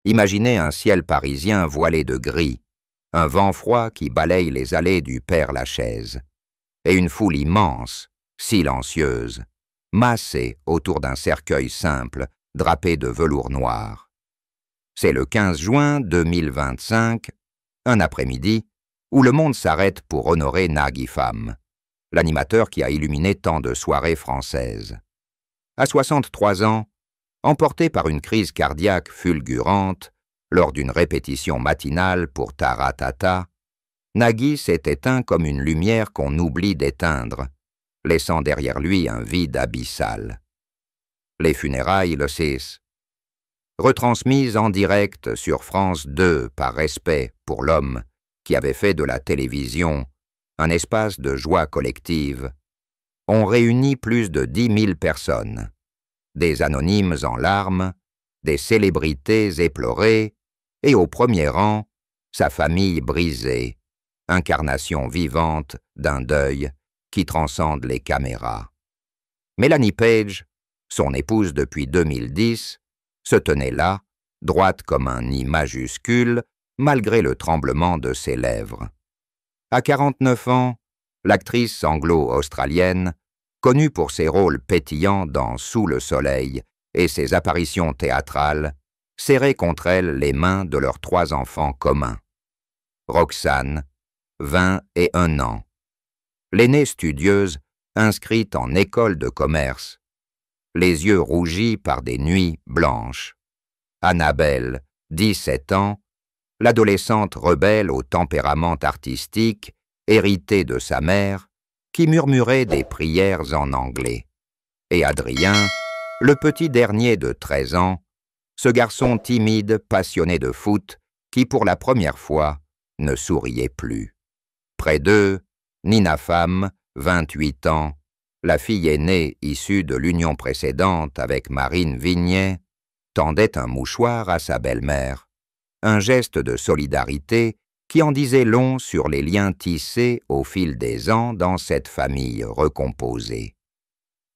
Imaginez un ciel parisien voilé de gris, un vent froid qui balaye les allées du Père-Lachaise, et une foule immense, silencieuse, massée autour d'un cercueil simple, drapé de velours noir. C'est le 15 juin 2025, un après-midi, où le monde s'arrête pour honorer Nagui Pham, l'animateur qui a illuminé tant de soirées françaises. À 63 ans, emporté par une crise cardiaque fulgurante, lors d'une répétition matinale pour Taratata, Nagui s'est éteint comme une lumière qu'on oublie d'éteindre, laissant derrière lui un vide abyssal. Les funérailles le 6. Retransmises en direct sur France 2 par respect pour l'homme qui avait fait de la télévision un espace de joie collective, ont réuni plus de 10 000 personnes, des anonymes en larmes, des célébrités éplorées, et au premier rang, sa famille brisée, incarnation vivante d'un deuil qui transcende les caméras. Mélanie Page, son épouse depuis 2010, se tenait là, droite comme un I majuscule, malgré le tremblement de ses lèvres. À 49 ans, l'actrice anglo-australienne, connue pour ses rôles pétillants dans Sous le soleil et ses apparitions théâtrales, serrait contre elle les mains de leurs 3 enfants communs. Roxane, 21 ans. L'aînée studieuse, inscrite en école de commerce, les yeux rougis par des nuits blanches. Annabelle, 17 ans, l'adolescente rebelle au tempérament artistique, héritée de sa mère, qui murmurait des prières en anglais. Et Adrien, le petit dernier de 13 ans, ce garçon timide, passionné de foot, qui pour la première fois ne souriait plus. Près d'eux, Nina Pham, 28 ans, la fille aînée issue de l'union précédente avec Marine Vignet, tendait un mouchoir à sa belle-mère, un geste de solidarité qui en disait long sur les liens tissés au fil des ans dans cette famille recomposée.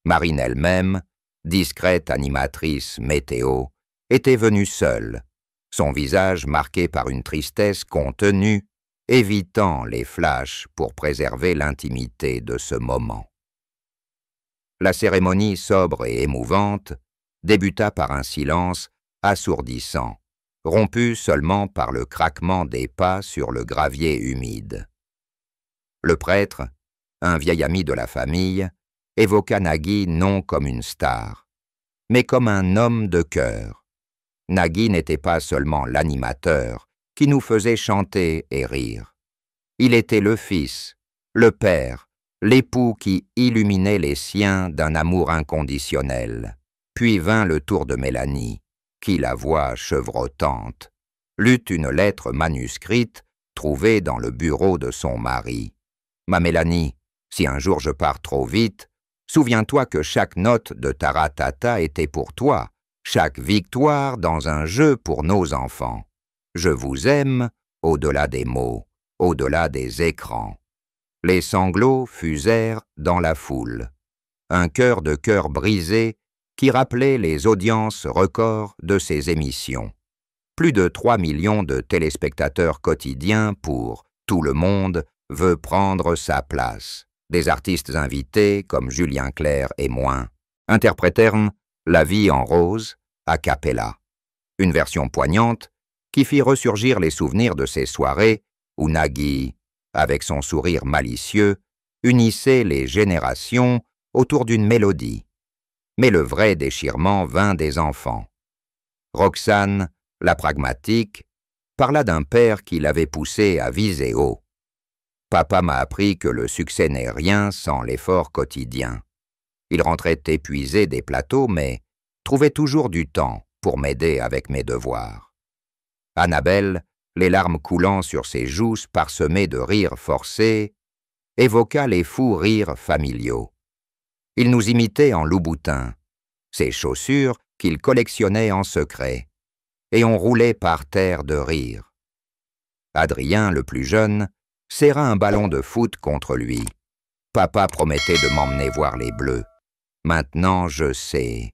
Marine elle-même, discrète animatrice météo, était venue seule, son visage marqué par une tristesse contenue, évitant les flashs pour préserver l'intimité de ce moment. La cérémonie sobre et émouvante débuta par un silence assourdissant, rompu seulement par le craquement des pas sur le gravier humide. Le prêtre, un vieil ami de la famille, évoqua Nagui non comme une star, mais comme un homme de cœur. Nagui n'était pas seulement l'animateur qui nous faisait chanter et rire. Il était le fils, le père, l'époux qui illuminait les siens d'un amour inconditionnel. Puis vint le tour de Mélanie, qui, la voix chevrotante, lut une lettre manuscrite trouvée dans le bureau de son mari. « Ma Mélanie, si un jour je pars trop vite, souviens-toi que chaque note de Taratata était pour toi, chaque victoire dans un jeu pour nos enfants. Je vous aime au-delà des mots, au-delà des écrans. » Les sanglots fusèrent dans la foule. Un chœur de cœur brisé qui rappelait les audiences records de ces émissions. Plus de 3 millions de téléspectateurs quotidiens pour « Tout le monde veut prendre sa place ». Des artistes invités comme Julien Clerc et moi interprétèrent La vie en rose a cappella. Une version poignante qui fit ressurgir les souvenirs de ces soirées où Nagui, avec son sourire malicieux, unissait les générations autour d'une mélodie. Mais le vrai déchirement vint des enfants. Roxane, la pragmatique, parla d'un père qui l'avait poussé à viser haut. Papa m'a appris que le succès n'est rien sans l'effort quotidien. Il rentrait épuisé des plateaux, mais trouvait toujours du temps pour m'aider avec mes devoirs. Annabelle, les larmes coulant sur ses joues parsemées de rires forcés, évoqua les fous rires familiaux. Il nous imitait en Louboutin, ses chaussures qu'il collectionnait en secret, et on roulait par terre de rire. Adrien, le plus jeune, serra un ballon de foot contre lui. Papa promettait de m'emmener voir les Bleus. Maintenant je sais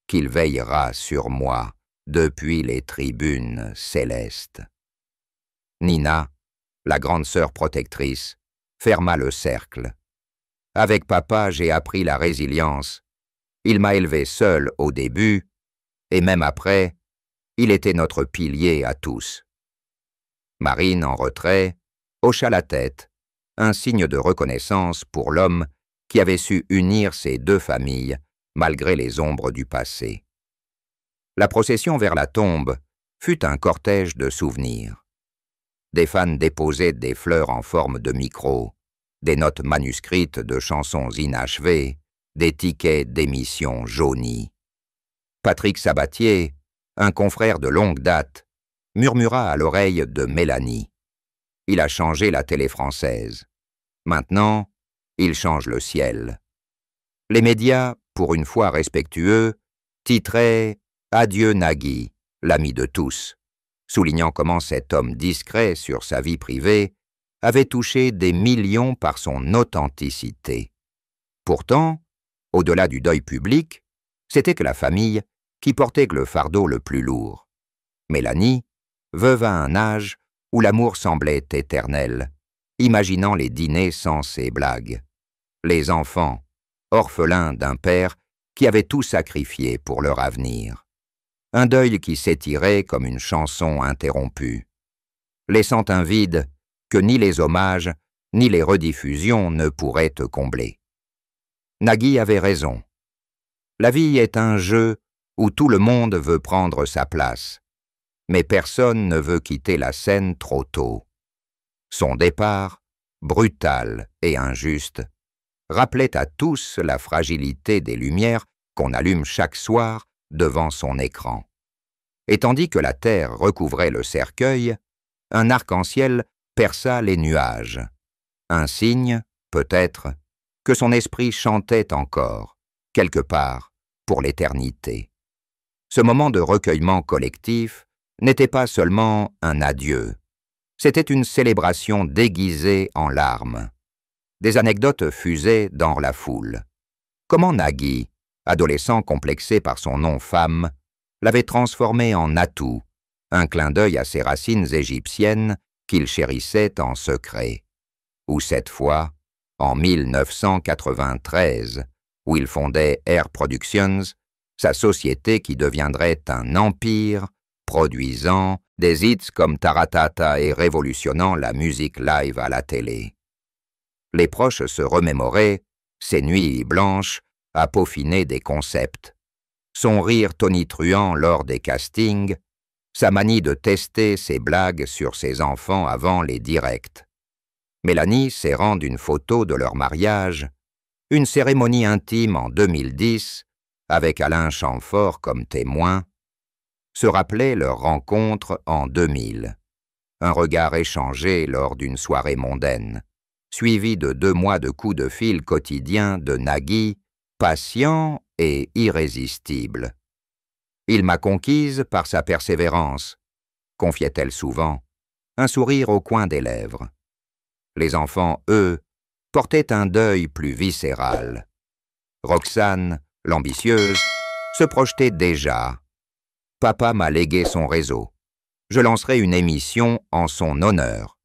qu'il veillera sur moi depuis les tribunes célestes. Nina, la grande sœur protectrice, ferma le cercle. Avec papa, j'ai appris la résilience. Il m'a élevé seul au début, et même après, il était notre pilier à tous. Marine, en retrait, hocha la tête, un signe de reconnaissance pour l'homme qui avait su unir ces deux familles malgré les ombres du passé. La procession vers la tombe fut un cortège de souvenirs. Des fans déposaient des fleurs en forme de micro, des notes manuscrites de chansons inachevées, des tickets d'émissions jaunis. Patrick Sabatier, un confrère de longue date, murmura à l'oreille de Mélanie. Il a changé la télé française. Maintenant, il change le ciel. Les médias, pour une fois respectueux, titraient « Adieu Nagui, l'ami de tous », soulignant comment cet homme discret sur sa vie privée avait touché des millions par son authenticité. Pourtant, au-delà du deuil public, c'était que la famille qui portait le fardeau le plus lourd. Mélanie, veuve à un âge où l'amour semblait éternel, imaginant les dîners sans ses blagues. Les enfants, orphelins d'un père qui avait tout sacrifié pour leur avenir. Un deuil qui s'étirait comme une chanson interrompue, laissant un vide que ni les hommages ni les rediffusions ne pourraient te combler. Nagui avait raison. La vie est un jeu où tout le monde veut prendre sa place, mais personne ne veut quitter la scène trop tôt. Son départ, brutal et injuste, rappelait à tous la fragilité des lumières qu'on allume chaque soir devant son écran. Et tandis que la terre recouvrait le cercueil, un arc-en-ciel perça les nuages. Un signe, peut-être, que son esprit chantait encore, quelque part, pour l'éternité. Ce moment de recueillement collectif n'était pas seulement un adieu, c'était une célébration déguisée en larmes. Des anecdotes fusaient dans la foule. Comment Nagui, adolescent complexé par son nom femme, l'avait transformé en atout, un clin d'œil à ses racines égyptiennes qu'il chérissait en secret. Ou cette fois, en 1993, où il fondait Air Productions, sa société qui deviendrait un empire, produisant des hits comme Taratata et révolutionnant la musique live à la télé. Les proches se remémoraient ces nuits blanches à peaufiner des concepts, son rire tonitruant lors des castings, sa manie de tester ses blagues sur ses enfants avant les directs. Mélanie serrant d'une photo de leur mariage, une cérémonie intime en 2010, avec Alain Chamfort comme témoin, se rappelait leur rencontre en 2000, un regard échangé lors d'une soirée mondaine, suivi de 2 mois de coups de fil quotidiens de Nagui, patient et irrésistible. Il m'a conquise par sa persévérance, confiait-elle souvent, un sourire au coin des lèvres. Les enfants, eux, portaient un deuil plus viscéral. Roxane, l'ambitieuse, se projetait déjà. Papa m'a légué son réseau. Je lancerai une émission en son honneur.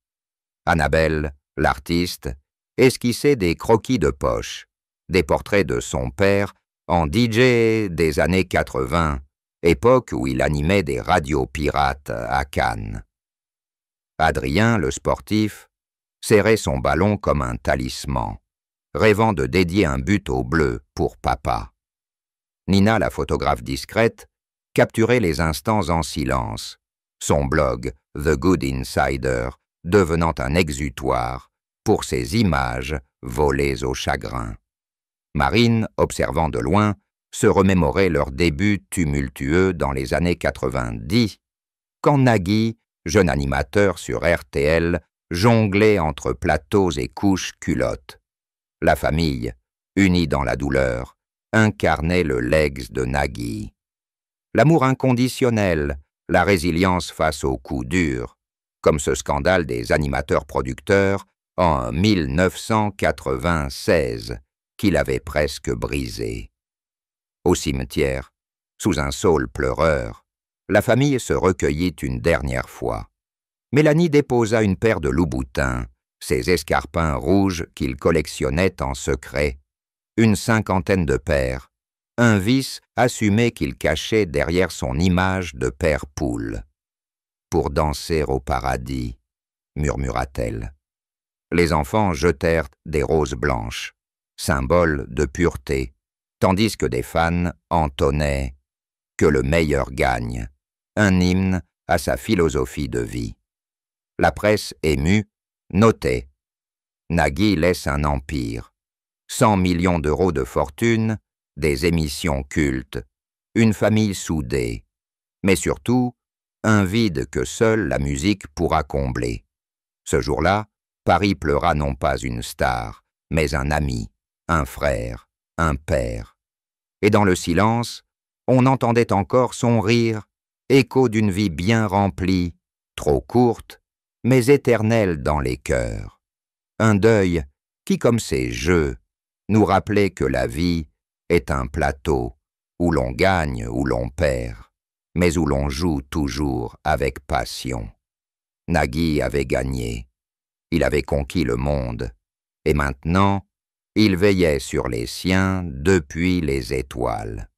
Annabelle, l'artiste, esquissait des croquis de poche, des portraits de son père en DJ des années 80, époque où il animait des radios pirates à Cannes. Adrien, le sportif, serrait son ballon comme un talisman, rêvant de dédier un but au bleu pour papa. Nina, la photographe discrète, capturait les instants en silence, son blog The Good Insider devenant un exutoire pour ces images volées au chagrin. Marine, observant de loin, se remémorait leurs débuts tumultueux dans les années 90, quand Nagui, jeune animateur sur RTL, jonglait entre plateaux et couches culottes. La famille, unie dans la douleur, incarnait le legs de Nagui. L'amour inconditionnel, la résilience face aux coups durs, comme ce scandale des animateurs-producteurs en 1996, qu'il avait presque brisé. Au cimetière, sous un saule pleureur, La famille se recueillit une dernière fois. Mélanie déposa une paire de loup-boutins, ces escarpins rouges qu'il collectionnait en secret, une cinquantaine de paires, un vice assumé qu'il cachait derrière son image de père poule. « Pour danser au paradis », murmura-t-elle. Les enfants jetèrent des roses blanches, symbole de pureté, tandis que des fans entonnaient « Que le meilleur gagne », un hymne à sa philosophie de vie. La presse émue notait « Nagui laisse un empire, 100 millions d'euros de fortune, des émissions cultes, une famille soudée, mais surtout un vide que seule la musique pourra combler. » Ce jour-là, Paris pleura non pas une star, mais un ami, un frère, un père. Et dans le silence, on entendait encore son rire, écho d'une vie bien remplie, trop courte, mais éternelle dans les cœurs. Un deuil qui, comme ces jeux, nous rappelait que la vie est un plateau où l'on gagne, où l'on perd, mais où l'on joue toujours avec passion. Nagui avait gagné, il avait conquis le monde, et maintenant, il veillait sur les siens depuis les étoiles.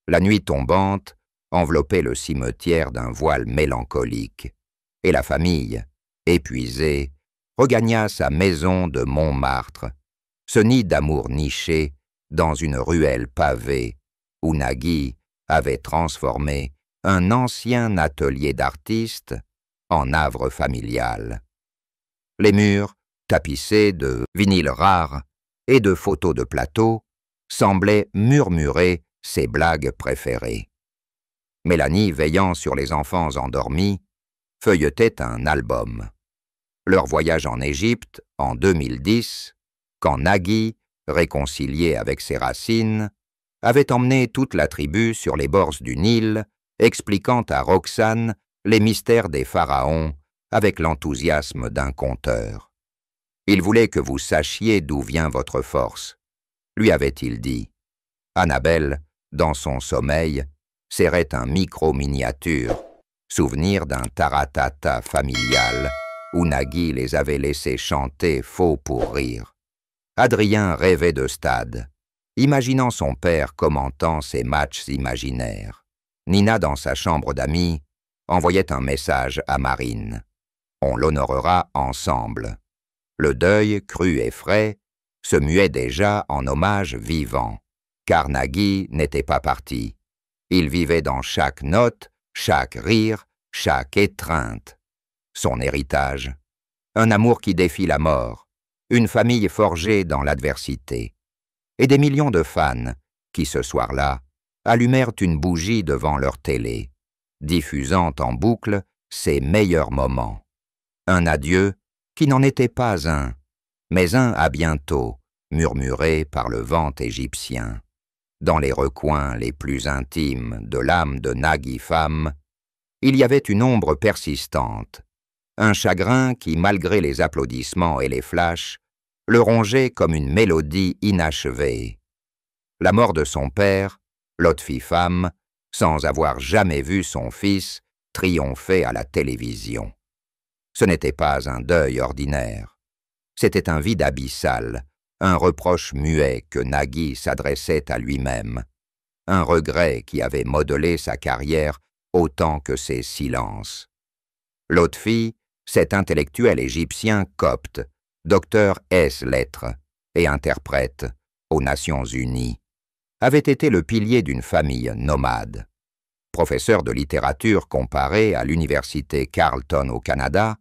La nuit tombante enveloppait le cimetière d'un voile mélancolique, et la famille, épuisée, regagna sa maison de Montmartre, ce nid d'amour niché dans une ruelle pavée où Nagui avait transformé un ancien atelier d'artiste en havre familial. Les murs, tapissés de vinyles rares et de photos de plateau, semblaient murmurer ses blagues préférées. Mélanie, veillant sur les enfants endormis, feuilletait un album. Leur voyage en Égypte, en 2010, quand Nagui, réconcilié avec ses racines, avait emmené toute la tribu sur les bords du Nil, expliquant à Roxane les mystères des pharaons avec l'enthousiasme d'un conteur. « Il voulait que vous sachiez d'où vient votre force », lui avait-il dit. Annabelle, dans son sommeil, serrait un micro-miniature, souvenir d'un taratata familial où Nagui les avait laissés chanter faux pour rire. Adrien rêvait de stade, imaginant son père commentant ses matchs imaginaires. Nina, dans sa chambre d'amis, envoyait un message à Marine. On l'honorera ensemble. Le deuil, cru et frais, se muait déjà en hommage vivant, car Nagui n'était pas parti. Il vivait dans chaque note, chaque rire, chaque étreinte. Son héritage, un amour qui défie la mort, une famille forgée dans l'adversité, et des millions de fans qui, ce soir-là, allumèrent une bougie devant leur télé, diffusant en boucle ses meilleurs moments. Un adieu qui n'en était pas un, mais un à bientôt, murmuré par le vent égyptien. Dans les recoins les plus intimes de l'âme de Nagui femme, il y avait une ombre persistante, un chagrin qui, malgré les applaudissements et les flashs, le rongeait comme une mélodie inachevée. La mort de son père, Lotfi femme, sans avoir jamais vu son fils triompher à la télévision. Ce n'était pas un deuil ordinaire, c'était un vide abyssal, un reproche muet que Nagui s'adressait à lui-même, un regret qui avait modelé sa carrière autant que ses silences. Lotfi, cet intellectuel égyptien copte, docteur ès-lettres et interprète aux Nations Unies, avait été le pilier d'une famille nomade. Professeur de littérature comparée à l'université Carleton au Canada,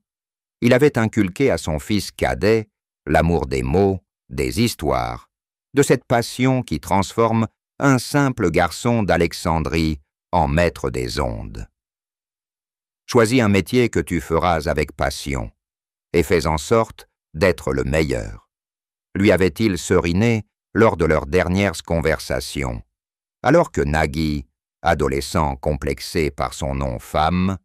il avait inculqué à son fils cadet l'amour des mots, des histoires, de cette passion qui transforme un simple garçon d'Alexandrie en maître des ondes. Choisis un métier que tu feras avec passion, et fais en sorte d'être le meilleur, lui avait-il seriné lors de leurs dernières conversations, alors que Nagui, adolescent complexé par son nom femme,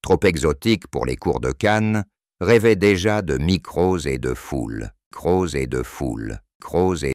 trop exotique pour les cours de Cannes, rêvait déjà de micros et de foules,